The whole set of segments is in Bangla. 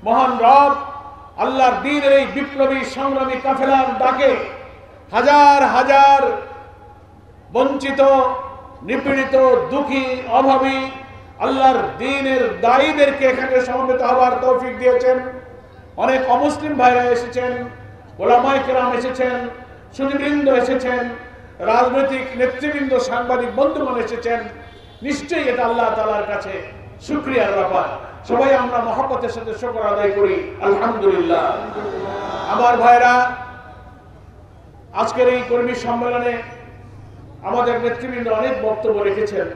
মহান রব আল্লাহর দ্বীনের এই বিপ্লবী সংগ্রামী কাফেলার ডাকে হাজার হাজার বঞ্চিত, নিপীড়িত, দুঃখী, অভাবী আল্লাহর দ্বীনের দায়ীদেরকে এখানে সমবেত হওয়ার তৌফিক দিয়েছেন। অনেক অমুসলিম ভাইরা এসেছেন, ওলামায়ে কেরাম এসেছেন, সুধীবৃন্দ এসেছেন, রাজনৈতিক নেতৃবৃন্দ, সাংবাদিক বন্ধুগণ এসেছেন। নিশ্চয়ই এটা আল্লাহ তাআলার কাছে শুকরিয়ার ব্যাপার। সবাই আমরা মহব্বতের সাথে শুকর আদায় করি, আলহামদুলিল্লাহ। আমার ভাইরা, আজকের এই কর্মী সম্মেলনে আমাদের নেতৃবৃন্দ অনেক বক্তব্য রেখেছেন।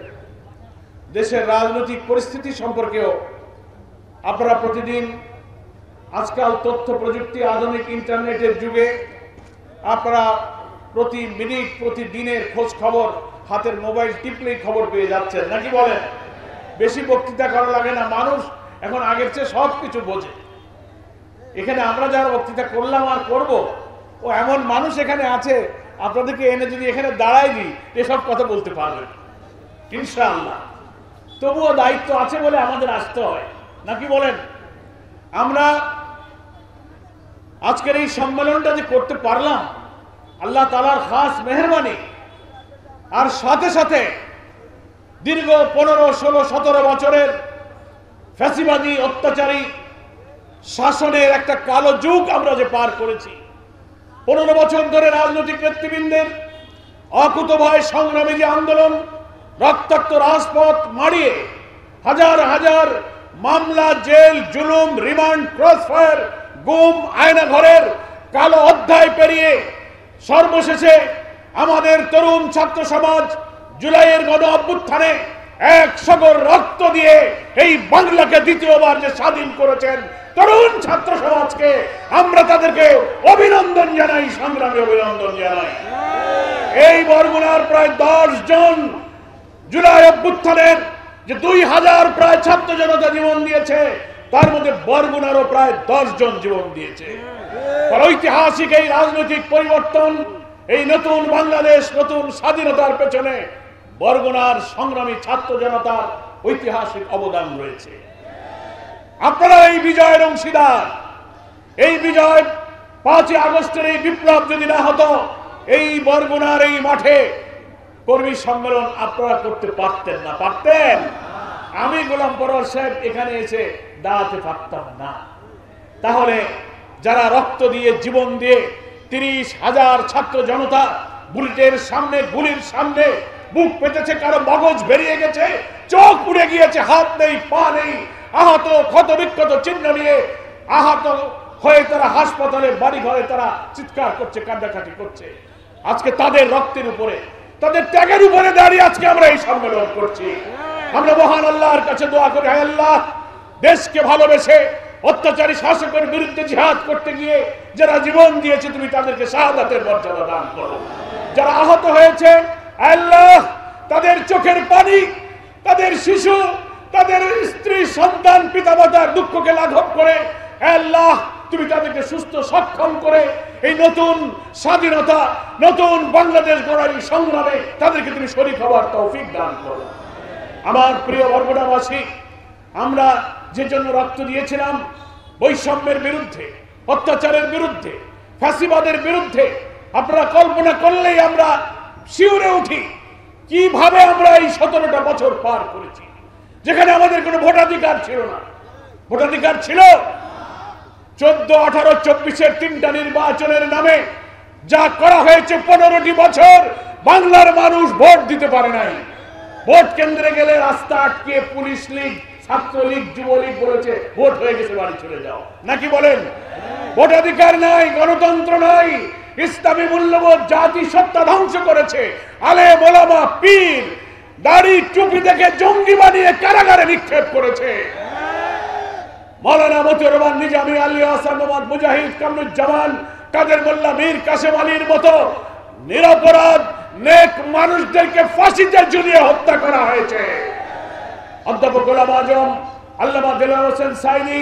দেশের রাজনৈতিক পরিস্থিতি সম্পর্কেও আপনারা প্রতিদিন, আজকাল তথ্য প্রযুক্তি, আধুনিক ইন্টারনেটের যুগে আপনারা প্রতি মিনিট, প্রতিদিনের খোঁজ খবর হাতের মোবাইল টিপলেই খবর পেয়ে যাচ্ছেন, নাকি বলেন? বেশি বক্তৃতা করা লাগে না, মানুষ এখন আগের চেয়ে সব কিছু বোঝে। এখানে আমরা যারা বক্তৃতা করলাম আর করব, ও এমন মানুষ এখানে আছে, আপনাদেরকে এনে যদি এখানে দাঁড়াই দিই এসব কথা বলতে পারবেন ইনশাআল্লাহ। তবুও দায়িত্ব আছে বলে আমাদের আসতে হয়, নাকি বলেন? আমরা আজকের এই সম্মেলনটা যে করতে পারলাম আল্লাহ তাআলার খাস মেহেরবানি, আর সাথে সাথে দীর্ঘ 15, 16, 17 বছরের ফ্যাসিবাদী অত্যাচারী শাসনের একটা কালো যুগ আমরা যে পার করেছি। 15 বছর ধরে রাজনৈতিক নেতৃবৃন্দের অকুতোভয় সংগ্রামী যে আন্দোলন, রক্তাক্ত রাজপথ মাড়িয়ে হাজার হাজার মামলা, জেল, জুলুম, রিমান্ড, ক্রসফায়ার, গুম, আয়নাঘরের কালো অধ্যায় পেরিয়ে সর্বশেষে আমাদের তরুণ ছাত্র সমাজ জুলাইয়ের গণ অভ্যুত্থানে এক সাগর রক্ত দিয়ে এই বাংলাকে দ্বিতীয়বার যে স্বাধীন করেছেন তরুণ ছাত্র সমাজকে আমরা তাদেরকে অভিনন্দন জানাই, সংগ্রামী অভিনন্দন জানাই। এই বরগুনার প্রায় 10 জন জুলাই অভ্যুত্থানের যে 2000 প্রায় ছাত্র জনতা জীবন দিয়েছে, তার মধ্যে বরগুনারও প্রায় 10 জন জীবন দিয়েছে। ঐতিহাসিক এই রাজনৈতিক পরিবর্তন, এই নতুন বাংলাদেশ, নতুন স্বাধীনতার পেছনে বরগুনার সংগ্রামী ছাত্র জনতার ঐতিহাসিক অবদান রয়েছে। আপনারা এই বিজয়ের অংশীদার। এই বিজয় 5 আগস্টের এই বিপ্লব যদি না হতো, এই বরগুনার এই মাঠে কর্মী সম্মেলন আপনারা করতে পারতেন না। পারতেন? আমি গোলাম পরোয়ার সাহেব এখানে এসে দাঁড়াতে পারতাম না। তাহলে যারা রক্ত দিয়ে, জীবন দিয়ে 30,000 ছাত্র জনতা বুলেটের সামনে, গুলির সামনে বুক পেতেছে, কারো মগজ বেরিয়ে গেছে, চোখ উড়ে গিয়েছে, হাত নেই, পা নেই, আহত, ক্ষত বিক্ষত চিহ্ন নিয়ে আহত হয়ে তারা হাসপাতালে, বাড়ি ঘরে তারা চিৎকার করছে, কান্নাকাটি করছে। আজকে তাদের রক্তের উপরে, তাদের ত্যাগের উপরে দাঁড়িয়ে আজকে আমরা এই সম্মেলন করছি। আমরা মহান আল্লাহর কাছে দোয়া করি, হে আল্লাহ, দেশকে ভালোবেসে অত্যাচারী শাসকের বিরুদ্ধে জিহাদ করতে গিয়ে যারা জীবন দিয়েছে তুমি তাদেরকে শাহাদাতের মর্যাদা দান করো। যারা আহত হয়েছে আল্লাহ, তাদের চোখের পানি, তাদের শিশু, তাদের স্ত্রী, সন্তান, পিতামাতার দুঃখকে লাঘব করে আল্লাহ তুমি তাদেরকে সুস্থ, সক্ষম করে এই নতুন স্বাধীনতা, নতুন বাংলাদেশ গড়ার সংগ্রামে তাদেরকে তুমি শরীক হওয়ার তৌফিক দান করো। আমার প্রিয় বরগুনাবাসী, আমরা যে জন্য রক্ত দিয়েছিলাম বৈষম্যের বিরুদ্ধে, অত্যাচারের বিরুদ্ধে, ফ্যাসিবাদের বিরুদ্ধে, আপনারা কল্পনা করলেই আমরা শিউরে উঠি কিভাবে আমরা এই 17টা বছর পার করেছি, যেখানে আমাদের কোনো ভোটাধিকার ছিল না। ভোটাধিকার ছিল 14, 18, 24-এর 3টা নির্বাচনের নামে যা করা হয়েছে 15টি বছর বাংলার মানুষ ভোট দিতে পারে নাই। ভোট কেন্দ্রে গেলে রাস্তা আটকে পুলিশ লীগ, ছাত্রলীগ, যুবলীগ বলেছে ভোট হয়ে গেছে, বাড়ি চলে যাও, নাকি বলেন? ভোটাধিকার নাই, গণতন্ত্র নাই, ইসলামী মূল্যবোধ জাতি সত্তা ধ্বংস করেছে। আলেম, ওলামা, পীর দাড়ি টুপি দেখে জঙ্গি বানিয়ে কারাগারে নিক্ষেপ করেছে। মাওলানা মতিউর রহমান নিজামী, আলী হাসান মোহাম্মদ মুজাহিদ, কামরুজ্জামান, কাদের মোল্লা, মীর কাসেম আলীর মতো নিরপরাধ নেক মানুষদেরকে ফাঁসিতে ঝুলিয়ে হত্যা করা হয়েছে। অধ্যাপক গোলাম আজম, আল্লামা দেলোয়ার হোসেন সাইনি,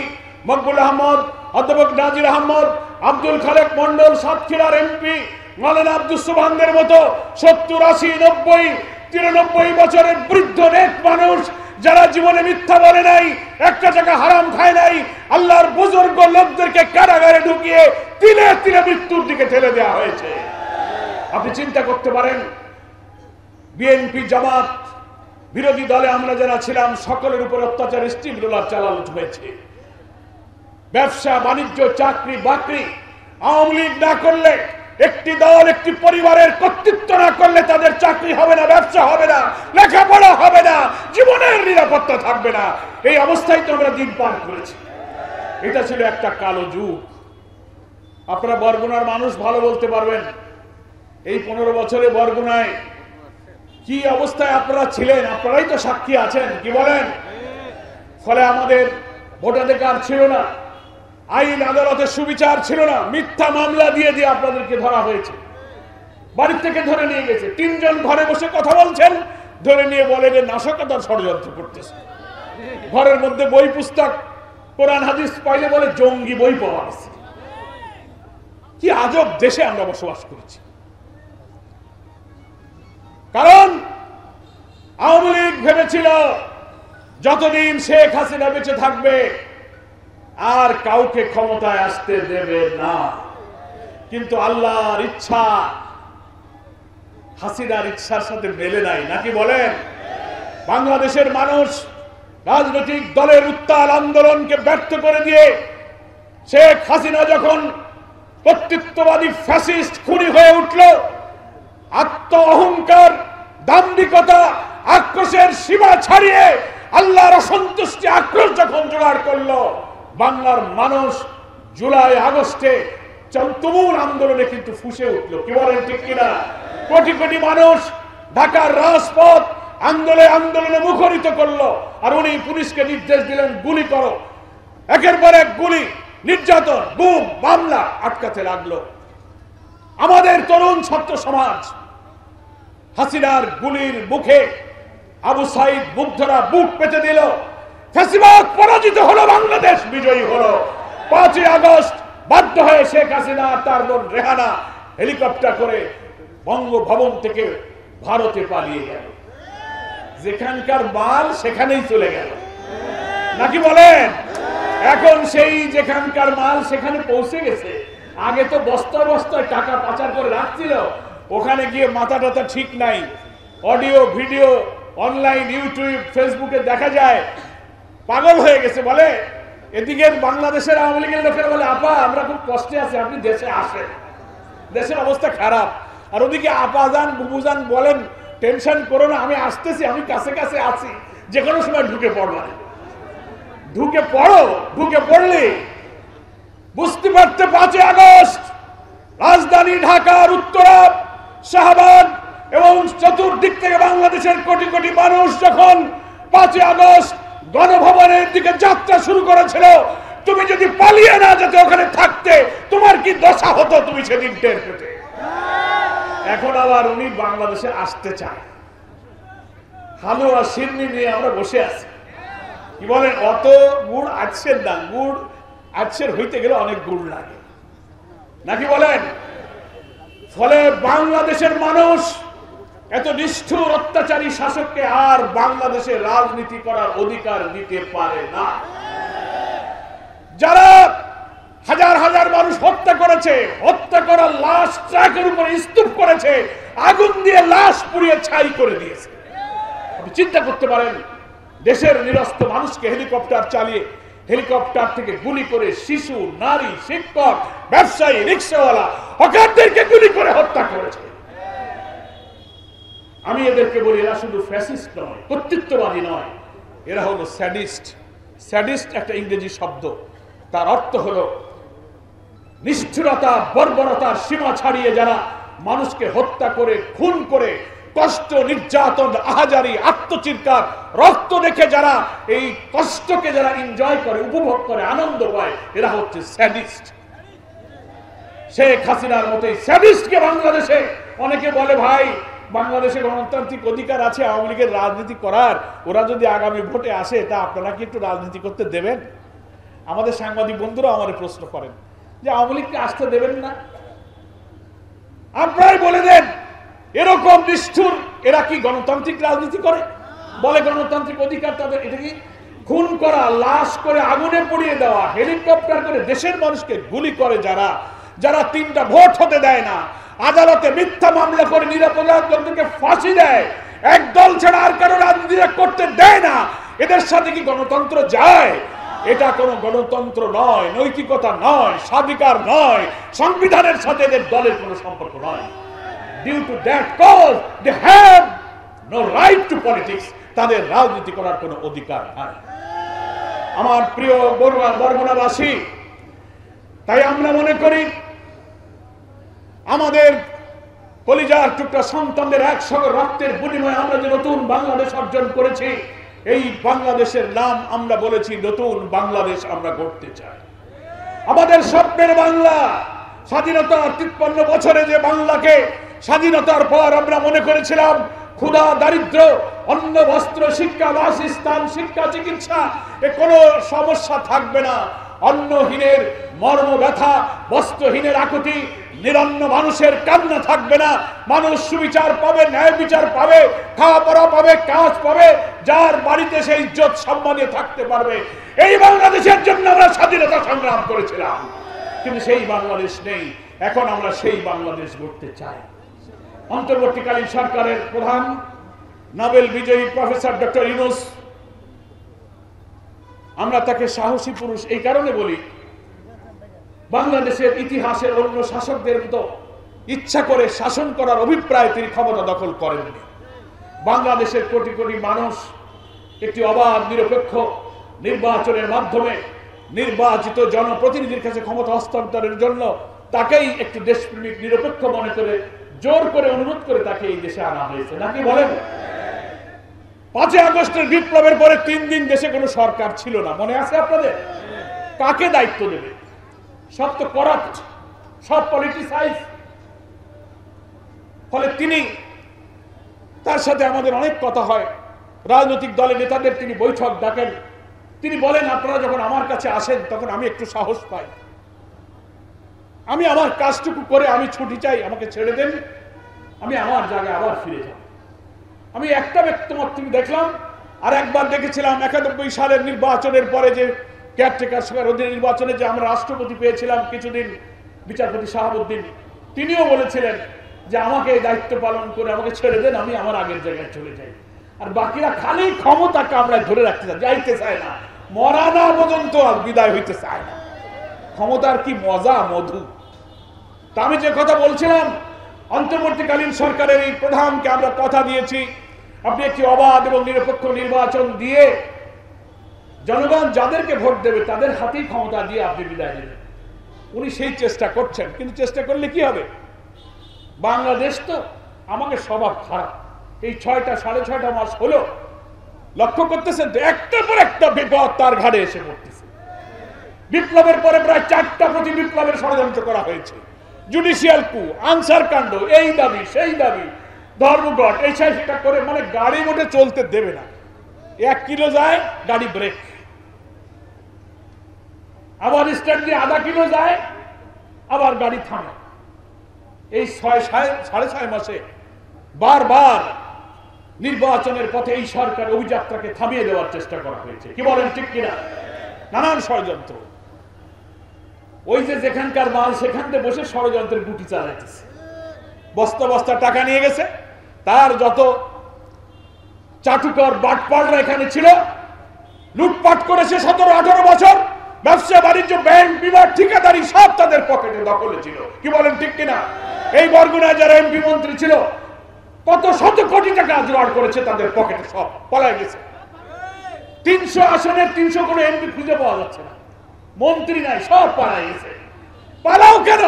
মকবুল আহমদ, অধ্যাপক নাজির আহমদ, আব্দুল খালেক মন্ডল, সাতক্ষীরার এমপি মাওলানা আব্দুস সুবহানের মতো 70, 80, 90, 93 বছরের বৃদ্ধ নেক মানুষ যারা জীবনে মিথ্যা বলে নাই, একটা টাকা হারাম খায় নাই, আল্লাহর বুজুর্গ লোকদেরকে কারাগারে ঢুকিয়ে তিলে তিলে মৃত্যুর দিকে ঠেলে দেওয়া হয়েছে। আপনি চিন্তা করতে পারেন, বিএনপি জামাত বিরোধী দলে আমরা যারা ছিলাম সকলের উপর অত্যাচার স্টিম রোলার চালানো হয়েছে। ব্যবসা বাণিজ্য চাকরি বাকরি আওয়ামী লীগ না করলে, একটি দল একটি পরিবারের কর্তৃত্ব না করলে তাদের চাকরি হবে না, ব্যবসা হবে না, লেখাপড়া হবে না, জীবনের নিরাপত্তা থাকবে না। এই অবস্থায় তো আমরা দিন পার করেছি। এটা ছিল একটা কালো যুগ। আপনারা বরগুনার মানুষ ভালো বলতে পারবেন, এই 15 বছরে বরগুনায় কি অবস্থায় আপনারা ছিলেন, আপনারাই তো সাক্ষী আছেন, কি বলেন? ফলে আমাদের ভোটাধিকার ছিল না, আইন আদালতের সুবিচার ছিল না, মিথ্যা মামলা দিয়ে দিয়ে আপনাদেরকে ধরা হয়েছে, বাড়ি থেকে ধরে নিয়ে গেছে। 3 জন ঘরে বসে কথা বলছেন, ধরে নিয়ে বলে যে নাশকতার ষড়যন্ত্র করতেছে। ঘরের মধ্যে বই পুস্তক কোরআন হাদিস পাইলে বলে জঙ্গি বই পাওয়া গেছে। কি আজব দেশে আমরা বসবাস করেছি। কারণ আওয়ামী লীগ ভেবেছিল যতদিন শেখ হাসিনা বেঁচে থাকবে আর কাউকে ক্ষমতায় আসতে দেবে না। কিন্তু আল্লাহর ইচ্ছা হাসিনার ইচ্ছার সাথে মেলে নাই, নাকি বলেন? বাংলাদেশের মানুষ রাজনৈতিক দলের উত্তাল আন্দোলনকে ব্যর্থ করে দিয়ে শেখ হাসিনা যখন কর্তৃত্ববাদী ফ্যাসিস্ট খুনি হয়ে উঠল, আত্ম অহংকার দাম্ভিকতা আক্রোশের সীমা ছাড়িয়ে আল্লাহর অসন্তুষ্টি আক্রোশ যখন জোগাড় করলো, বাংলার মানুষ জুলাই আগস্টে তুমুল আন্দোলনে কিন্তু ফুঁসে উঠলো, কি বলেন ঠিক কিনা? কোটি কোটি মানুষ ঢাকার রাজপথ আন্দোলনে মুখরিত করলো। আর উনি পুলিশকে নির্দেশ দিলেন গুলি করো। একের পর এক গুলি, নির্যাতন, গুম, মামলা আটকাতে লাগলো। আমাদের তরুণ ছাত্র সমাজ হাসিনার গুলির মুখে আবু সাইদ মুগ্ধরা বুক পেতে দিল। ফ্যাসিবাদ পরাজিত হলো, বাংলাদেশ বিজয়ী হলো। 5 আগস্ট বাধ্য হয়ে শেখ হাসিনা তার বোন রেহানা হেলিকপ্টার করে বঙ্গভবন থেকে ভারতে পালিয়ে গেল। যেখানকার মাল সেখানেই চলে গেল, নাকি বলেন? এখন সেই যেখানকার মাল সেখানে পৌঁছে গেছে। আগে তো বস্তায় বস্তায় টাকা পাচার করে রাখছিল, ওখানে গিয়ে মাথা টাথা ঠিক নাই। অডিও ভিডিও অনলাইন ইউটিউব ফেসবুকে দেখা যায়, পাগল হয়ে গেছে। বলে এদিকে বাংলাদেশের আওয়ামী লীগের লোকেরা বলে, আপা আমরা খুব কষ্টে আছি, আপনি দেশে আসেন, দেশের অবস্থা খারাপ। আর ওদিকে আপা যান বুবু যান বলেন, টেনশন করো না, আমি আসতেছি, আমি কাছে কাছে আছি, যে কোনো সময় ঢুকে পড়বা। ঢুকে পড়ো, ঢুকে পড়লে বুঝতে পারতে 5 আগস্ট রাজধানী ঢাকার উত্তরা শাহবাগ এবং চতুর্দিক থেকে বাংলাদেশের কোটি কোটি মানুষ যখন 5 আগস্ট গণভবনের দিকে যাত্রা শুরু করেছিল, তুমি যদি পালিয়ে না যেতে, ওখানে থাকতে, তোমার কি দশা হতো তুমি সেদিন টের পেতে। এখন আবার উনি বাংলাদেশে আসতে চায়, হালুয়া সিন্নি নিয়ে আমরা বসে আছি। কি বলেন? অত গুড় আছছেন না, গুড় আছছেন হইতে গেলে অনেক গুড় লাগে, নাকি বলেন? ফলে বাংলাদেশের মানুষ এত নিষ্ঠুর অত্যাচারী শাসককে আর বাংলাদেশে রাজনীতি করার অধিকার দিতে পারে না। যারা হাজার হাজার মানুষ হত্যা করেছে, হত্যা করার লাশ ট্রাকের উপরে স্তূপ করেছে, আগুন দিয়ে লাশ পুড়িয়ে ছাই করে দিয়েছে। আপনি চিন্তা করতে পারেন, দেশের নিরস্ত মানুষকে হেলিকপ্টার চালিয়ে হেলিকপ্টার থেকে গুলি করে শিশু, নারী, শিক্ষক, ব্যবসায়ী, রিক্সাওয়ালা, হকারদেরকে গুলি করে হত্যা করেছে। আমি এদেরকে বলি, এরা শুধু ফ্যাসিস্ট নয়, কর্তৃত্ববাদী নয়, এরা হলো স্যাডিস্ট। স্যাডিস্ট একটা ইংরেজি শব্দ, তার অর্থ হলো নিষ্ঠুরতা, বর্বরতার সীমা ছাড়িয়ে যারা মানুষকে হত্যা করে, খুন করে, কষ্ট, নির্যাতন, আহাজারি, আত্মচিৎকার, রক্ত দেখে যারা এই কষ্টকে যারা এনজয় করে, উপভোগ করে, আনন্দ পায়, এরা হচ্ছে স্যাডিস্ট। শেখ হাসিনার মতো স্যাডিস্টকে বাংলাদেশে অনেকে বলে, ভাই বাংলাদেশে গণতান্ত্রিক অধিকার আছে আওয়ামী লীগের রাজনীতি করার, ওরা যদি আগামী ভোটে আসে তা আপনারা কি একটু রাজনীতি করতে দেবেন? আমাদের সাংবাদিক বন্ধুরা আমাদের প্রশ্ন করেন যে আওয়ামী লীগকে আসতে দেবেন না? আপনারাই বলে দেন, এরকম নিষ্ঠুর এরা কি গণতান্ত্রিক রাজনীতি করে? বলে গণতান্ত্রিক অধিকার তাদের। এটা কি খুন করা, লাশ করে আগুনে পুড়িয়ে দেওয়া, হেলিকপ্টার করে দেশের মানুষকে গুলি করে যারা, যারা 3টা ভোট হতে দেয় না, আদালতে মিথ্যা মামলা করে নিরপরাধীদেরকে ফাঁসি দেয়, এক দল ছাড়া আর কারো রাজনীতি করতে দেয় না, এদের সাথে কি গণতন্ত্র যায়? এটা কোনো গণতন্ত্র নয়, নৈতিকতা নয়, স্বাধিকার নয়, সংবিধানের সাথে এদের দলের কোনো সম্পর্ক নয়। Due to that cause they have no right to politics. তাদের রাজনীতি করার কোনো অধিকার নাই। আমার প্রিয় বরগুনাবাসী, তাই আমরা মনে করি আমাদের কলিজার টুকরা সন্তানদের একসঙ্গে রক্তের বিনিময়ে আমরা যে নতুন বাংলাদেশ অর্জন করেছি, এই বাংলাদেশের নাম আমরা বলেছি নতুন বাংলাদেশ আমরা গড়তে চাই। আমাদের স্বপ্নের বাংলা, স্বাধীনতার 53 বছরে যে বাংলাকে স্বাধীনতার পর আমরা মনে করেছিলাম ক্ষুধা, দারিদ্র, অন্ন, বস্ত্র, শিক্ষা, বাসস্থান, শিক্ষা, চিকিৎসা এ কোনো সমস্যা থাকবে না, অন্নহীনের মর্ম ব্যথা, বস্ত্রহীনের আকুতি, নিরন্ন মানুষের কান্না থাকবে না, মানুষ সুবিচার পাবে, ন্যায় বিচার পাবে, খাওয়া পড়া পাবে, কাজ পাবে, যার বাড়িতে সেই ইজ্জত সম্মানে থাকতে পারবে। এই বাংলাদেশের জন্য আমরা স্বাধীনতা সংগ্রাম করেছিলাম, কিন্তু সেই বাংলাদেশ নেই। এখন আমরা সেই বাংলাদেশ গড়তে চাই। অন্তর্বর্তীকালীন সরকারের প্রধান নোবেল বিজয়ী প্রফেসর ডক্টর ইউনূস, আমরা তাকে সাহসী পুরুষ এই কারণে বলি, বাংলাদেশের ইতিহাসের অন্য শাসকদের মতো ইচ্ছা করে শাসন করার অভিপ্রায় তিনি ক্ষমতা দখল করেননি। বাংলাদেশের কোটি কোটি মানুষ একটি অবাধ নিরপেক্ষ নির্বাচনের মাধ্যমে নির্বাচিত জনপ্রতিনিধির কাছে ক্ষমতা হস্তান্তরের জন্য তাকেই একটি দেশপ্রেমিক নিরপেক্ষ মনে করে জোর করে অনুরোধ করে তাকে এই দেশে আনা হয়েছে, নাকি বলেন? 5 আগস্টের বিপ্লবের পরে 3 দিন দেশে কোনো সরকার ছিল না, মনে আছে আপনাদের? কাকে দায়িত্ব দেবে? সব তো করাপ্ট, সব পলিটিসাইজ। ফলে তিনি, তার সাথে আমাদের অনেক কথা হয়, রাজনৈতিক দলের নেতাদের তিনি বৈঠক ডাকেন, তিনি বলেন আপনারা যখন আমার কাছে আসেন তখন আমি একটু সাহস পাই, আমি আমার কাজটুকু করে আমি ছুটি চাই, আমাকে ছেড়ে দেন, আমি আমার জায়গায় আবার ফিরে যাব। আমি একটা ব্যক্তিমাত্র দেখলাম, আর একবার দেখেছিলাম 91 সালের নির্বাচনের পরে যে কেয়ারটেকার সরকার অধীনে নির্বাচনে যে আমরা রাষ্ট্রপতি পেয়েছিলাম কিছুদিন, বিচারপতি শাহাবুদ্দিন, তিনিও বলেছিলেন যে আমাকে এই দায়িত্ব পালন করে আমাকে ছেড়ে দেন, আমি আমার আগের জায়গায় চলে যাই। আর বাকিরা খালি ক্ষমতাকে আমরা ধরে রাখতে চাই, যাইতে চায় না, মরা না পর্যন্ত বিদায় হইতে চায় না। ক্ষমতার কি মজা, মধু। তা আমি যে কথা বলছিলাম, অন্তর্বর্তীকালীন সরকারের এই প্রধানকে আমরা কথা দিয়েছি, আপনি একটি অবাধ এবং নিরপেক্ষ নির্বাচন দিয়ে জনগণ যাদেরকে ভোট দেবে তাদের হাতেই ক্ষমতা দিয়ে আপনি বিদায় দেবেন। উনি সেই চেষ্টা করছেন, কিন্তু চেষ্টা করলে কি হবে? বাংলাদেশ তো আমাকে স্বভাব খারাপ, এই 6টা-6.5 মাস হলো লক্ষ্য করতেছেন তো, একটার পর একটা বিপদ তার ঘাড়ে এসে পড়তেছে। বিপ্লবের পরে প্রায় 4টা প্রতি বিপ্লবের ষড়যন্ত্র করা হয়েছে, জুডিশিয়াল কু, আনসার কাণ্ড, এই দাবি সেই দাবি, ধর্মঘট, এই সেটা করে, মানে গাড়ি মোটে চলতে দেবে না। 1 কিলো যায় গাড়ি ব্রেক, আবার স্ট্যান্ড দিয়ে আধা কিলো যায় আবার গাড়ি থামে। এই 6.5 মাসে বারবার নির্বাচনের পথে এই সরকার অভিযাত্রাকে থামিয়ে দেওয়ার চেষ্টা করা হয়েছে, কি বলেন ঠিক কিনা? নানান ষড়যন্ত্র, ওই যে যেখানকার মাল সেখান থেকে বসে ষড়যন্ত্রের গুটি চালাইতেছে, বস্তা বস্তা টাকা নিয়ে গেছে, তার যত চাটুকর বাটপাড়রা এখানে ছিল লুটপাট করেছে 17-18 বছর, ব্যবসা বাণিজ্য, ব্যাংক, বিভাগ, ঠিকাদারি সব তাদের পকেটে দখলে ছিল, কি বলেন ঠিক কিনা? এই বরগুনায় যারা এমপি মন্ত্রী ছিল কত শত কোটি টাকা জোগাড় করেছে, তাদের পকেটে সব পলায় গেছে। 300 আসনের 300 কোনো এমপি খুঁজে পাওয়া যাচ্ছে না, মন্ত্রী নাই, সব পালায় গেছে। পালাও কেন?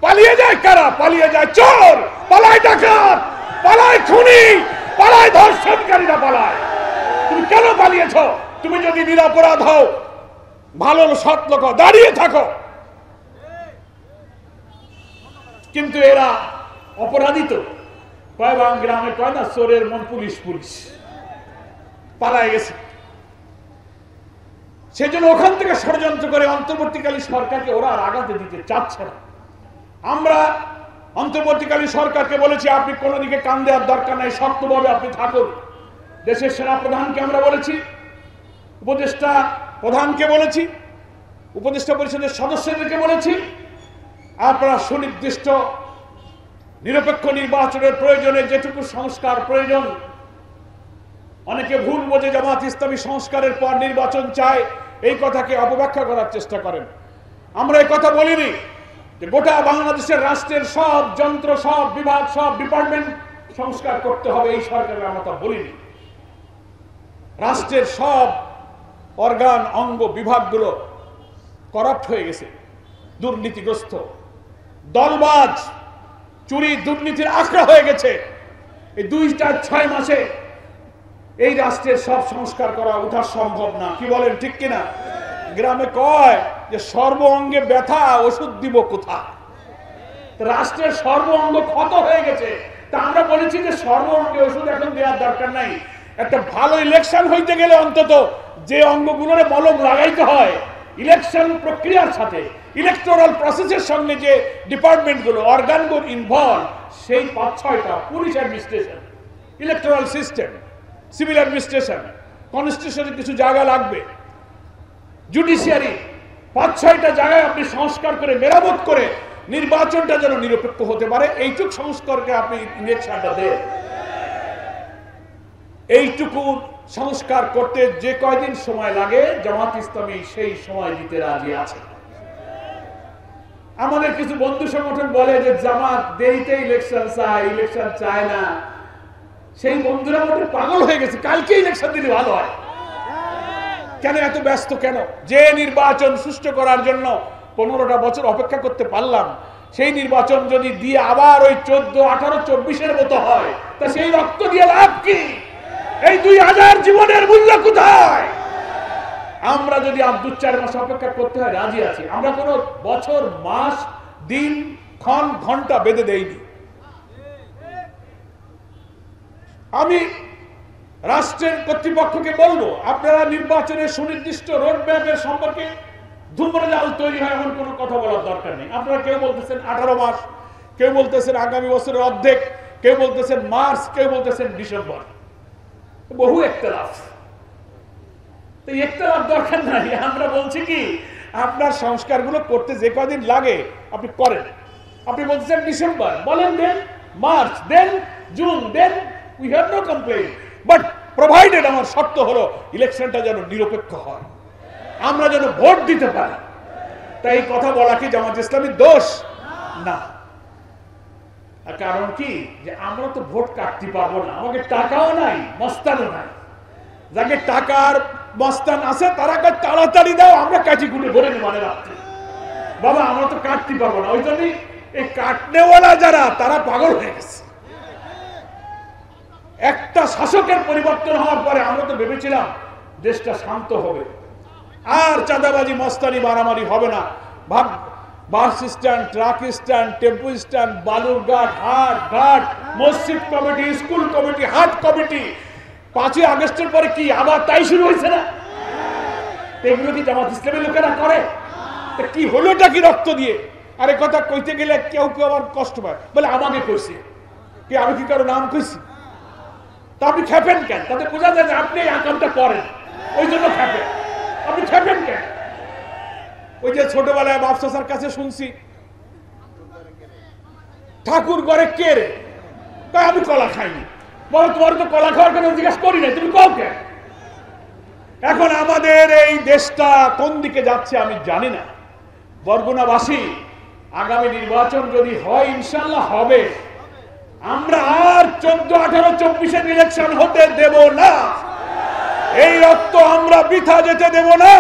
পালিয়ে যায় কারা? পালিয়ে যায় চোর, পালায় ডাকাত, পালায় খুনি, পালায় ধর্ষণকারীরা পালায়। তুমি কেন পালিয়েছ? তুমি যদি নিরপরাধ হও, ভালো সৎ লোক দাঁড়িয়ে থাকো। কিন্তু এরা অপরাধী তো, কয়বাং গ্রামে কয় না, চোরের মন পুলিশ, পুলিশ পালায় গেছে। সেই জন্য ওখান থেকে ষড়যন্ত্র করে অন্তর্বর্তীকালীন সরকারকে ওরা আর আগাতে দিতে চাচ্ছে না। আমরা অন্তর্বর্তীকালীন সরকারকে বলেছি আপনি কোনো দিকে কান দেওয়ার দরকার নাই, শক্তভাবে আপনি থাকুন, দেশের সেনা প্রধানকে আমরা বলেছি, উপদেষ্টা প্রধানকে বলেছি, উপদেষ্টা পরিষদের সদস্যদেরকে বলেছি, আপনারা সুনির্দিষ্ট নিরপেক্ষ নির্বাচনের প্রয়োজনে যেটুকু সংস্কার প্রয়োজন, অনেকে ভুল বোঝে জামাত ইসলামী সংস্কারের পর নির্বাচন চায়, এই কথাকে অপব্যাখ্যা করার চেষ্টা করেন। আমরা এই কথা বলিনি যে গোটা বাংলাদেশের রাষ্ট্রের সব যন্ত্র, সব বিভাগ, সব ডিপার্টমেন্ট সংস্কার করতে হবে, এই সরকারের আমরা তা বলিনি। রাষ্ট্রের সব অর্গান, অঙ্গ, বিভাগগুলো করাপ্ট হয়ে গেছে, দুর্নীতিগ্রস্ত, দলবাজ, চুরি দুর্নীতির আখড়া হয়ে গেছে। এই 2-6 মাসে এই রাষ্ট্রের সব সংস্কার করা ওঠা সম্ভব না। কি বলেন, ঠিক কিনা? গ্রামে কয় যে সর্ব অঙ্গে ব্যথা, ওষুধ দিব কোথা। রাষ্ট্রের সর্ব অঙ্গ ক্ষত হয়ে গেছে, তা আমরা বলেছি যে সর্ব অঙ্গে ওষুধ এখন দেওয়ার দরকার নাই। একটা ভালো ইলেকশন হইতে গেলে অন্তত যে অঙ্গগুলোরে মলম লাগাইতে হয়, ইলেকশন প্রক্রিয়ার সাথে, ইলেকটোরাল প্রসেসের সঙ্গে যে ডিপার্টমেন্টগুলো, অর্গানগুলো ইনভলভ, সেই 5-6টা, police administration, electoral system, civil administration, কনস্টিটিউশনের কিছু জায়গা লাগবে, জুডিশিয়ারি, 5-6টা জায়গায় আপনি সংস্কার করে, মেরামত করে নির্বাচনটা যেন নিরপেক্ষ হতে পারে, এইটুক সংস্কারকে আপনি ইলেকশনটা দেন। এইটুকু সংস্কার করতে যে কয়দিন সময় লাগে, জামাত ইসলামী সেই সময় দিতে রাজি আছে। আমাদের কিছু বন্ধু সংগঠন বলে যে জামাত দেরিতে ইলেকশন চায়, ইলেকশন চায় না। সেই বন্ধুরা মোটে পাগল হয়ে গেছে, কালকে ইলেকশন দিলে ভালো হয়। কেন এত ব্যস্ত কেন? যে নির্বাচন সুষ্ঠু করার জন্য 15টা বছর অপেক্ষা করতে পারলাম, সেই নির্বাচন যদি দিয়ে আবার ওই 14, 18, 24-এর মতো হয়, তা সেই রক্ত দিয়ে লাভ কি? এই 2000 জীবনের মূল্য কোথায়? আমরা যদি 2-4 মাস অপেক্ষা করতে হয়, রাজি আছি। আমরা কোনো বছর, মাস, দিন, ক্ষণ, ঘন্টা বেঁধে দেইনি। আমি রাষ্ট্রের কর্তৃপক্ষকে বলবো, আপনারা নির্বাচনের সুনির্দিষ্ট রোডম্যাপের সম্পর্কে ধূম্রজাল তৈরি হয় এমন কোনো কথা বলার দরকার নেই। আপনারা কেউ বলতেছেন 18 মাস, কেউ বলতেছেন আগামী বছরের অর্ধেক, কেউ বলতেছেন মার্চ, কেউ বলতেছেন ডিসেম্বর। বহু একতলাফ, তো একতলাফ দরকার নাই। আমরা বলছি কি, আপনার সংস্কারগুলো করতে যে কদিন লাগে আপনি করেন। আপনি বলতেছেন ডিসেম্বর, বলেন then March, then June, then we have no complain, but provided, আমার শর্ত হলো ইলেকশনটা যেন নিরপেক্ষ হয়, আমরা যেন ভোট দিতে পারি। তাই এই কথা বলা কি জামাত ইসলামীর দোষ? না। কারণ কি, যে আমরা তো ভোট কাটতে পারবো না, আমাকে টাকাও নাই, মস্তানও নাই। যাকে টাকার মস্তান আছে তারা তাড়াতাড়ি দাও, আমরা কাঠি কুটে ভরে নেব মানে রাত্রে। বাবা আমরা তো কাটতে পারবো না। ওই জন্যই এই কাটনেওয়ালা যারা, তারা পাগল হয়ে গেছে। একটা শাসকের পরিবর্তন হওয়ার পরে আমরা তো ভেবেছিলাম দেশটা শান্ত হবে, আর চাঁদাবাজি, মস্তানি, মারামারি হবে না। Bus stand, truck stand, tempo stand, Balurghat, হাট ঘাট, মসজিদ কমিটি, স্কুল কমিটি, হাট কমিটি, 5ই আগস্টের পরে কি আবার তাই শুরু হয়েছে না? এগুলো কি জামাত ইসলামের লোকেরা করে? কি হলোটা কি রক্ত দিয়ে? আরে কথা কইতে গেলে কেউ কেউ আবার কষ্ট পায়, বলে আমাকে কইছে কি, আমি কি কারো নাম কইছি? তা আপনি খেপেন কেন? তাতে বোঝা যায় যে আপনি এই আকামটা করেন, ওই জন্য খেপেন। আপনি খেপেন কেন? ওই যে ছোটবেলায় বাপ চাচার কাছে শুনছি, ঠাকুর ঘরে কে রে? তাই আমি কলা খাইনি। বলো তোমার তো কলা খাওয়ার কোনো জিজ্ঞাসা করি না, তুমি কও কেন? এখন আমাদের এই দেশটা কোন দিকে যাচ্ছে আমি জানি না। বরগুনাবাসী, আগামী নির্বাচন যদি হয়, ইনশাল্লাহ হবে, আমরা আর 14, 18, 24-এর ইলেকশন হতে দেব না। এই রক্ত আমরা বৃথা যেতে দেব না।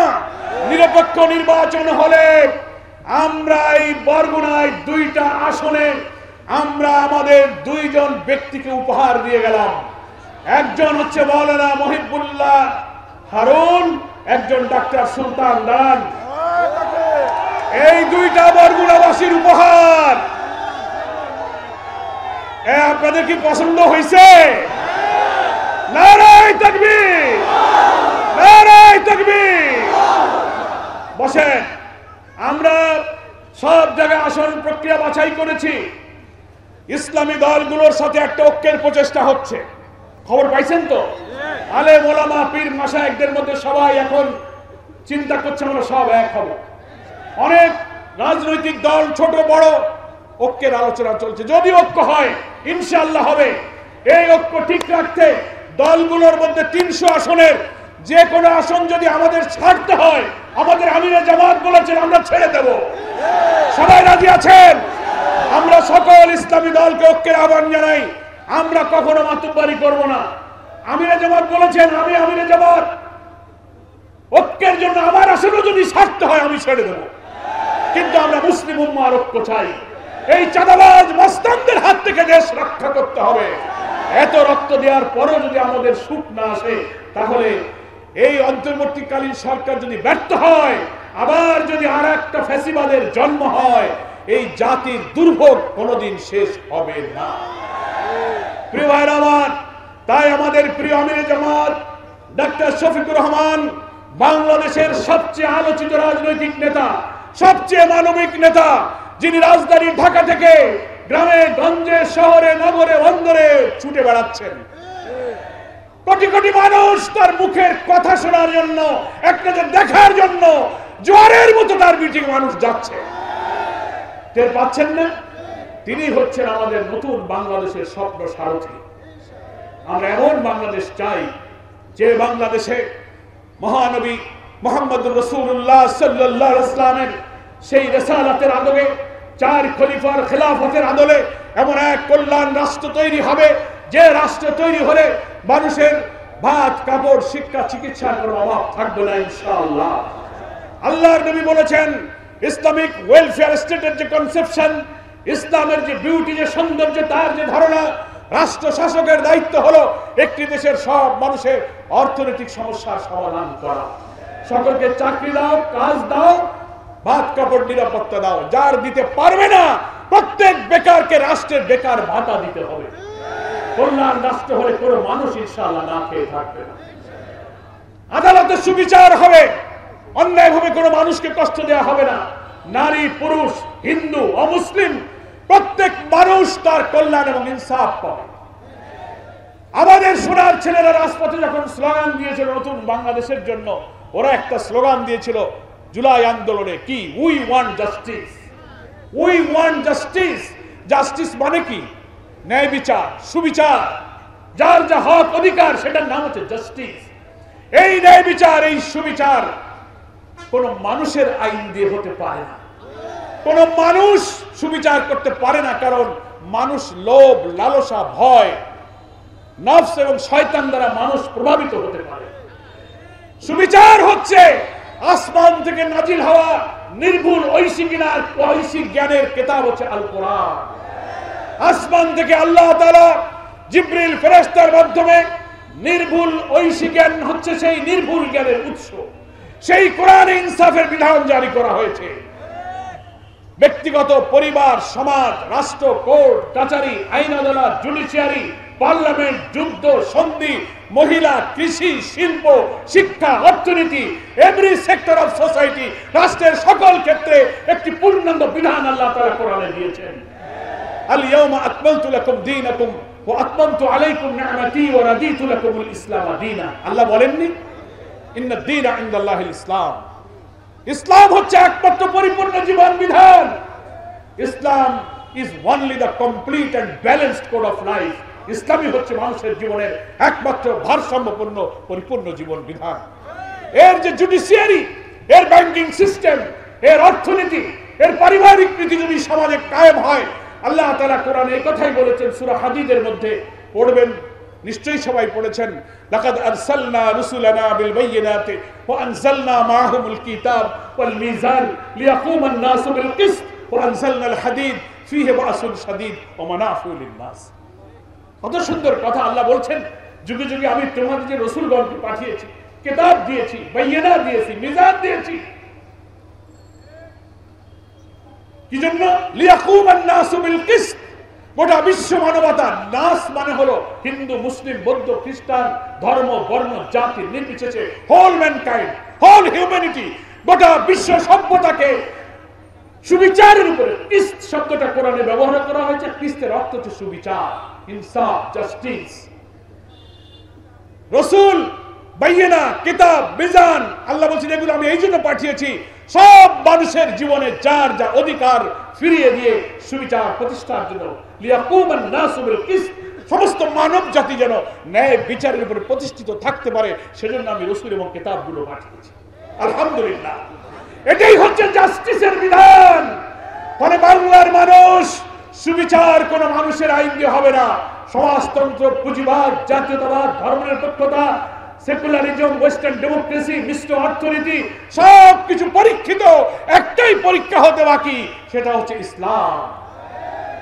নিরপেক্ষ নির্বাচন হলে আমরা এই বরগুনায় 2টা আসনে আমরা আমাদের 2 জন ব্যক্তিকে উপহার দিয়ে গেলাম। একজন হচ্ছে মাওলানা মহিবুল্লাহ হারুন, একজন ডাক্তার সুলতান দান। এই 2টা বরগুনাবাসীর উপহার। আপনাদের কি পছন্দ হয়েছে? নারায়ে তাকবীর, নারায়ে তাকবীর। বসেন। আমরা সব জায়গায় আসন প্রক্রিয়া বাছাই করেছি। ইসলামী দলগুলোর সাথে একটা ঐক্যের প্রচেষ্টা হচ্ছে। খবর পাইছেন তো? আলেম ওলামা পীর মাশায়েখদের মধ্যে সবাই এখন চিন্তা করছে আমরা সব এক হব। অনেক রাজনৈতিক দল ছোট বড় ঐক্যের আলোচনা চলছে। যদি ঐক্য হয় ইনশাআল্লাহ হবে। এই ঐক্য ঠিক রাখতে দলগুলোর মধ্যে 300 আসনের যে কোনো আসন যদি আমাদের ছাড়তে হয়, আমাদের আমিরে জামাত বলেছেন আমরা ছেড়ে দেব। সবাই রাজি আছেন? আমরা সকল ইসলামী দলকে ঐক্যের আহ্বান জানাই, আমরা কখনো মাতুব্বারি করব না। আমিরে জামাত বলেছেন আমি আমিরে জামাত, ঐক্যের জন্য আমার আসনও যদি ছাড়তে হয় আমি ছেড়ে দেব। কিন্তু আমরা মুসলিম উম্মাহর ঐক্য চাই। এই চাঁদাবাজ মস্তানদের হাত থেকে দেশ রক্ষা করতে হবে। এত রক্ত দেওয়ার পরও যদি আমাদের সুখ না আসে, তাহলে এই অন্তর্বর্তীকালীন সরকার যদি ব্যর্থ হয়, আবার যদি আর একটা ফ্যাসিবাদের জন্ম হয়, এই জাতির দুর্ভোগ কোনোদিন শেষ হবে না। প্রিয় ভাইরা আমার, তাই আমাদের প্রিয় আমিরে জামাত ডক্টর শফিকুর রহমান বাংলাদেশের সবচেয়ে আলোচিত রাজনৈতিক নেতা, সবচেয়ে মানবিক নেতা, যিনি রাজধানী ঢাকা থেকে গ্রামে গঞ্জে শহরে নগরে বন্দরে ছুটে বেড়াচ্ছেন। কোটি কোটি মানুষ তার মুখের কথা শোনার জন্য, একটা দেখার জন্য জোয়ারের মতো তার মিটিং মানুষ যাচ্ছে। টের পাচ্ছেন না? তিনি হচ্ছেন আমাদের নতুন বাংলাদেশের স্বপ্ন সারথী। আমরা এমন বাংলাদেশ চাই যে বাংলাদেশে মহানবী মুহাম্মদুর রাসূলুল্লাহ সাল্লাল্লাহু আলাইহি ওয়াসাল্লামের সেই রিসালাতের আদলে, 4 খলিফার খেলাফতের আদলে এমন এক কল্যাণ রাষ্ট্র তৈরি হবে, যে রাষ্ট্র তৈরি হলে মানুষের ভাত কাপড় শিক্ষা চিকিৎসার কোনো অভাব থাকবে না ইনশাআল্লাহ। আল্লাহর নবী বলেছেন ইসলামিক ওয়েলফেয়ার স্টেটের যে কনসেপশন, ইসলামের যে বিউটি, যে সৌন্দর্য, তার যে ধারণা, রাষ্ট্র শাসকের দায়িত্ব হলো একটি দেশের সব মানুষের অর্থনৈতিক সমস্যার সমাধান করা। সকলকে চাকরি দাও, কাজ দাও, ভাত কাপড় নিরাপত্তা দাও। যার দিতে পারবে না প্রত্যেক বেকারকে রাষ্ট্রের বেকার ভাতা দিতে হবে। কল্যাণ রাষ্ট্র হলে কোনো মানুষ ইনশাআল্লাহ না খেয়ে থাকবে না। আদালতে সুবিচার হবে, অন্যায়ভাবে কোনো মানুষকে কষ্ট দেওয়া হবে না। নারী পুরুষ হিন্দু অমুসলিম প্রত্যেক মানুষ তার কল্যাণ এবং ইনসাফ পাবে। আমাদের সোনার ছেলেরা রাজপথে যখন স্লোগান দিয়েছিল নতুন বাংলাদেশের জন্য, ওরা একটা স্লোগান দিয়েছিল জুলাই আন্দোলনে, কি? We want justice, we want justice. Justice মানে কি? ন্যায় বিচার, সুবিচার, যার যা হক অধিকার সেটার নাম হচ্ছে জাস্টিস। এই ন্যায় বিচার, এই সুবিচার কোন মানুষের আইন দিয়ে হতে পারে না। কোন মানুষ সুবিচার করতে পারে না, কারণ মানুষ লোভ, লালসা, ভয়, নফস এবং শয়তান দ্বারা মানুষ প্রভাবিত হতে পারে। সুবিচার হচ্ছে আসমান থেকে নাজিল হওয়া নির্ভুল ঐশিক জ্ঞানের কিতাব হচ্ছে আল কোরআন। আসমান থেকে আল্লাহ তাআলা জিবরিল ফেরেশতার মাধ্যমে নির্ভুল ঐশিক জ্ঞান হচ্ছে সেই নির্ভুল জ্ঞানের উৎস। সেই কোরআনে ইনসাফের বিধান জারি করা হয়েছে। ব্যক্তিগত, পরিবার, সমাজ, রাষ্ট্র, কোর্ট কাচারি, আইন আদালত, জুডিশিয়ারি, পার্লামেন্ট, যুদ্ধ, সন্ধি, মহিলা, কৃষি, শিল্প, শিক্ষা, অর্থনীতি, এভরি সেক্টর অফ সোসাইটি, রাষ্ট্রের সকল ক্ষেত্রে একটি পূর্ণাঙ্গ বিধান আল্লাহ তাআলা কোরআনে দিয়েছেন। আল ইয়াউমা আকমালতু লাকুম দীনাকুম ওয়া আতমামতু আলাইকুম নি'মাতি ওয়া রাদিতু লাকুমুল ইসলাম দীনা। আল্লাহ বলেননি ইন্নাদ দীনা ইনদাল্লাহিল ইসলাম? ইসলাম হচ্ছে একমাত্র পরিপূর্ণ জীবন বিধান। Islam is only the complete and balanced code of life. ইসলামই হচ্ছে মানুষের জীবনের একমাত্র ভারসাম্যপূর্ণ পরিপূর্ণ জীবন বিধান। এর যে জুডিশিয়ারি, এর ব্যাংকিং সিস্টেম, এর অর্থনীতি, এর পারিবারিক নীতি যদি সমাজে কায়েম হয়, আল্লাহ তাআলা কোরআনে এই কথাই বলেছেন। সূরা হাদীদের মধ্যে পড়বেন, নিশ্চয়ই সবাই পড়েছেন, লাকাদ আরসালনা রুসুলানা বিল বাইয়িনাতি ওয়া আনজালনা মাআহুমুল কিতাব ওয়াল মিজান লিয়াকুমান নাসু বিল কিসত ওয়া আনজালনাল হাদীদ ফীহি বাসুন শাদীদ ওয়া মানাফিউ লিন-নাস। কত সুন্দর কথা আল্লাহ বলছেন, যুগে যুগে আমি তোমাদের যে রাসূলগণকে পাঠিয়েছি, কিতাব দিয়েছি, বাইয়িনা দিয়েছি, মিজান দিয়েছি। কি জন্য? লিয়াকুমান নাসু বিল কিসত। গোটা বিশ্ব মানবতা, নাস মানে হলো হিন্দু, মুসলিম, বৌদ্ধ, খ্রিস্টান, ধর্ম, বর্ণ, জাতি নির্বিশেষে হোল ম্যানকাইন্ড, হোল হিউম্যানিটি, গোটা বিশ্ব সভ্যতাকে সুবিচারের উপরে কিসত শব্দটা কোরআনে ব্যবহার করা হয়েছে। কিসতের অর্থ হচ্ছে সুবিচার, ইনসাফ, জাস্টিস। রসুল, বাইয়িনা, কিতাব, মিজান, আল্লাহ বলছেন এগুলো আমি এই জন্য পাঠিয়েছি সব মানুষের জীবনে যার যা অধিকার ফিরিয়ে দিয়ে সুবিচার প্রতিষ্ঠার জন্য, লিয়াকুমান নাসু বিল কিসত, সমস্ত মানব জাতি যেন ন্যায় বিচারের উপরে প্রতিষ্ঠিত থাকতে পারে, সেজন্য আমি রসুল এবং কিতাবগুলো পাঠিয়েছি। আলহামদুলিল্লাহ, এটাই হচ্ছে জাস্টিসের বিধান। মানে বাংলার মানুষ সুবিচার কোন মানুষের আইন দিয়ে হবে না। সমাজতন্ত্র, পুঁজিবাদ, জাতীয়তাবাদ, ধর্মনিরপেক্ষতা, সেকুলারিজম, ওয়েস্টার্ন ডেমোক্রেসি, মিশ্র অর্থনীতি, সবকিছু পরীক্ষিত, একটাই পরীক্ষা হতে বাকি, সেটা হচ্ছে ইসলাম।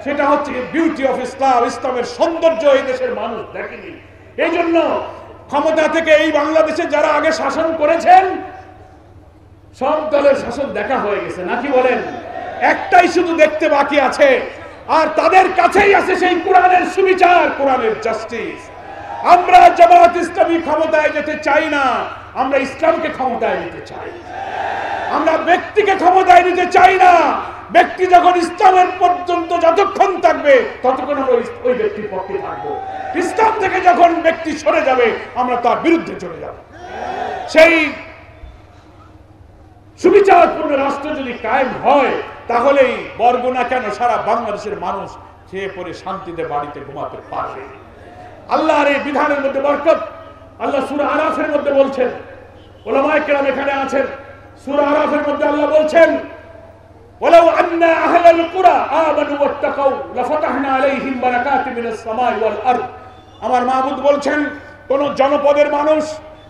সেটা হচ্ছে বিউটি অফ ইসলাম। ইসলামের সৌন্দর্য এই দেশের মানুষ দেখেনি। এই জন্য ক্ষমতা থেকে এই বাংলাদেশে যারা আগে শাসন করেছেন সব দলের শাসন দেখা হয়ে গেছে, নাকি বলেন? একটাই শুধু দেখতে বাকি আছে, আর তাদের কাছেই আছে সেই কোরআনের সুবিচার, কোরআনের জাস্টিস। আমরা জামাত ইসলামী ক্ষমতায় যেতে চাই না, আমরা ইসলামকে ক্ষমতায় নিতে চাই। আমরা ব্যক্তিকে ক্ষমতায় নিতে চাই না। ব্যক্তি যখন ইসলামের পর্যন্ত যতক্ষণ থাকবে ততক্ষণ আমরা ওই ব্যক্তির পক্ষে থাকবো। ইসলাম থেকে যখন ব্যক্তি সরে যাবে আমরা তার বিরুদ্ধে চলে যাব। সেই সুবিচারপূর্ণ রাষ্ট্র যদি কায়েম হয় তাহলেই বরগুনা কেন সারা বাংলাদেশের মানুষ খেয়ে পরে শান্তিতে বাড়িতে ঘুমাতে পারবে। আল্লাহর এই বিধানের মধ্যে বরকত। আল্লাহ সূরা আরাফের মধ্যে বলছেন, উলামায়ে কেরাম এখানে আছেন, সূরা আরাফের মধ্যে আল্লাহ বলছেন, ওয়ালাউ আন্না আহলাল কুরা আমানু ওয়াত্তাকাউ লাফাতাহনা আলাইহিম বারাকাতিন মিনাস সামাই ওয়াল আরদ। আমার মাবুদ বলছেন, কোন জনপদের মানুষ,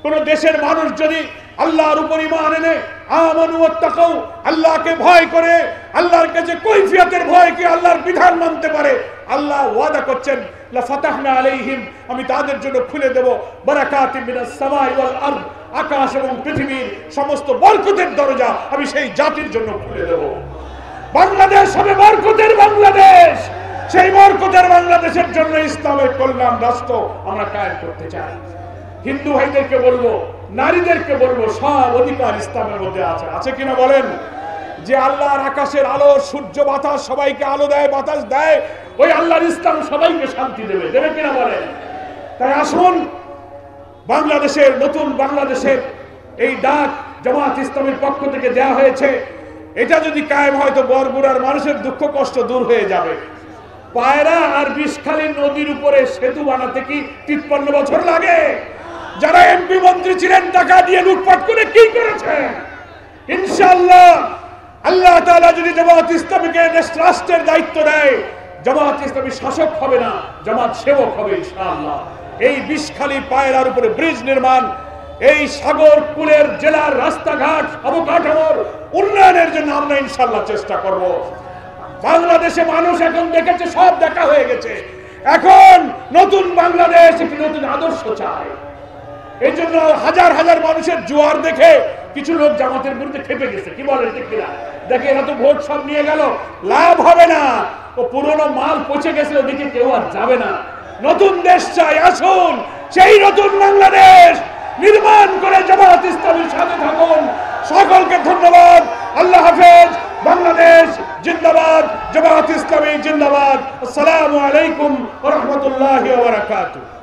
কোন দেশের মানুষ যদি আল্লাহর উপর ঈমান এনে আমানু ওয়াত্তাকাউ, আল্লাহকে ভয় করে, আল্লাহর কাছে কৈফিয়তের ভয় কি আল্লাহর বিধান মানতে পারে, আল্লাহ ওয়াদা করছেন লাফাতাহনা আলাইহিম, আমি তাদের জন্য খুলে দেব বারাকাতিন মিনাস সামাই ওয়াল আরদ, আকাশ এবং পৃথিবীর সমস্ত বরকতের দরজা আমি সেই জাতির জন্য খুলে দেব। বাংলাদেশ হবে বরকতের বাংলাদেশ। সেই বরকতের বাংলাদেশের জন্য ইসলামের কল্যাণ রাষ্ট্র আমরা কায়েম করতে চাই। হিন্দু ভাইদেরকে বলবো, নারীদেরকে বলবো, সব অধিকার ইসলামের মধ্যে আছে। আছে কিনা বলেন? যে আল্লাহর আকাশের আলো, সূর্য, বাতাস সবাইকে আলো দেয়, বাতাস দেয়, ওই আল্লাহর ইসলাম সবাইকে শান্তি দেবে। দেবে কিনা বলেন? তাই আসুন, বাংলাদেশের, নতুন বাংলাদেশের এই ডাক জামাত ইসলামের পক্ষ থেকে দেয়া হয়েছে, এটা যদি কায়েম হয় তো বরগুনার মানুষের দুঃখ কষ্ট দূর হয়ে যাবে। পায়রা আর বিষখালী নদীর উপরে সেতু বানাতে কি 53 বছর লাগে? যারা এমপি মন্ত্রী ছিলেন টাকা দিয়ে লুটপাট করে কি করেছে? ইনশাআল্লাহ আল্লাহ তাআলা যদি জামাত ইসলামীকে রাষ্ট্রের দায়িত্ব দেয়, জামাত ইসলামী শাসক হবে না, জামাত সেবক হবে ইনশাআল্লাহ। এই বিষখালী পায়রার উপরে ব্রিজ নির্মাণ, এই সাগর কুলের জেলার রাস্তাঘাট অবকাঠামোর উন্নয়নের জন্য আমরা ইনশাআল্লাহ চেষ্টা করব। বাংলাদেশে মানুষ এখন দেখেছে, সব দেখা হয়ে গেছে, এখন নতুন বাংলাদেশ একটি নতুন আদর্শ চায়। এই জন্য হাজার হাজার মানুষের জোয়ার দেখে কিছু লোক জামাতের বিরুদ্ধে খেপে গেছে। কি বলেন ঠিক কিনা? দেখে এরা তো ভোট সব নিয়ে গেল, লাভ হবে না, ও পুরনো মাল পচে গেছে, ওদিকে কেউ আর যাবে না। নতুন দেশ চাই, আসুন সেই নতুন বাংলাদেশ নির্মাণ করে জামাত ইসলামীর সাথে থাকুন। সকলকে ধন্যবাদ। আল্লাহ হাফেজ। বাংলাদেশ জিন্দাবাদ, জামাত ইসলামী জিন্দাবাদ। আসসালামু আলাইকুম ওয়া রাহমাতুল্লাহি ওয়া বারাকাতুহু।